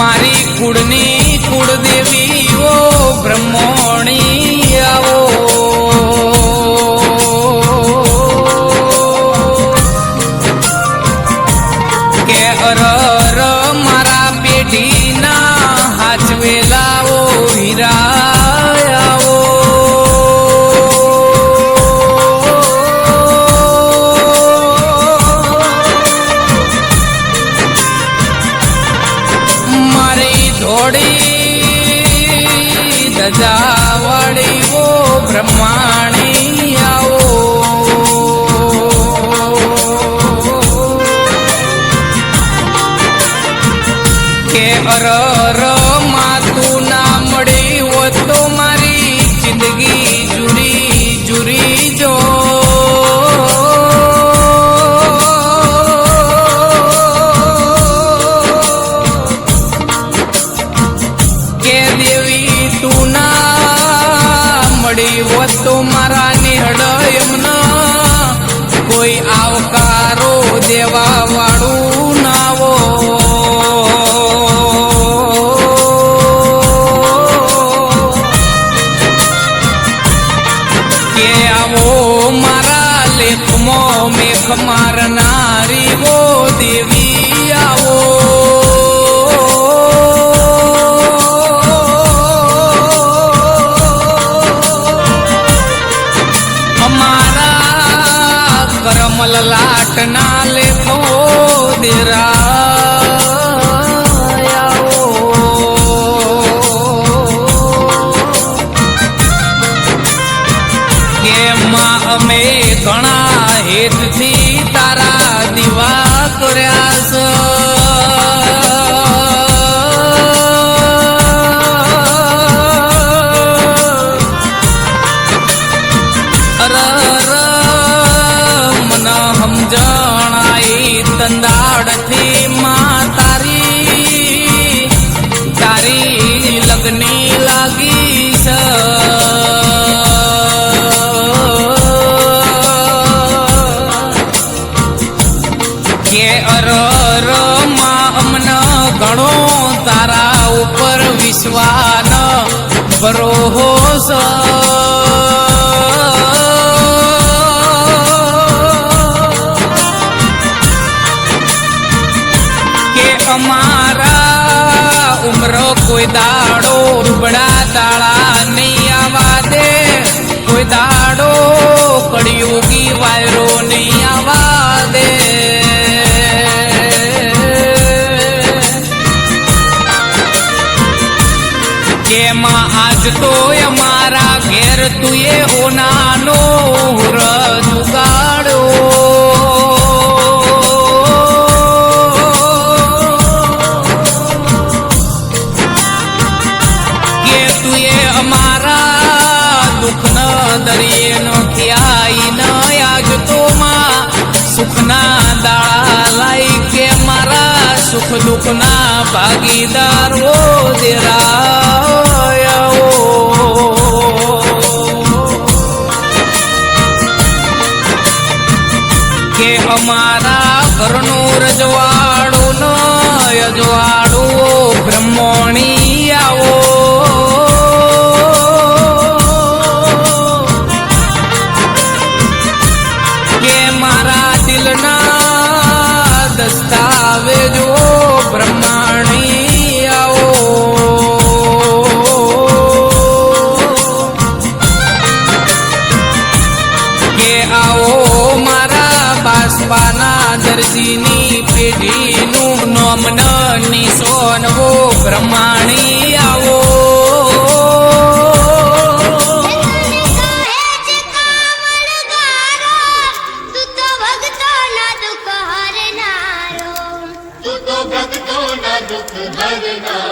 મારી કુળની કુળદેવી ઓ બ્રહ્મણી આવો કે અરર મારા પેઢીના હાચવેલા ઓ હીરા આવો મારી ધોળી ધજાવાળી ઓ બ્રહ્માણી આવો કે અરર માતું ના મળી હો તો મારી જિંદગી જુરી જુરી જો કે દેવી તું ના મળી હો તો મારા નિહળયમના કોઈ આવકારો દેવા વાળું ના હો કે આવો મારા લેખમાં મેઘ મારનારી વો દેવી આવો અમારા કરમલ લાટના લેખો દેરા અમે ઘણા હેતથી તારા દીવા કર્યા મન સમજણાઈ તંદાડથી માં તારી તારી લગ્ની લાગી છે કે અરર માં અમને ઘણો તારા ઉપર વિશ્વાસ ભરોસો કે અમારા ઉમર કોઈ દાડો રૂબડા તાળા નહીં આવા દે કોઈ દાડો કળિયુગી વાયરો નહીં આવા દે કેમાં આજ તો અમારા ઘેર તુએ હોનાનો હુરજ ઉગાડ્યો કે તુએ અમારા દુઃખના દરિયે નો ખિયાઈ ન આજ તો માં સુખના દાળા લાઈ કે મારા સુખ દુઃખના ભાગીદાર ઓ દેરા કે અમારા ઘરનું રજવાડું ન અજવાડું બ્રહ્મણી આવો કે મારા દિલના દસ્તાવેજો બ્રહ્મણી આવો કે આવો મારા બાસપાના દરજીની પેઢીનું નોમ નિશોનવો બ્રહ્મણી આવો ભક્તોના દુઃખ હરનારો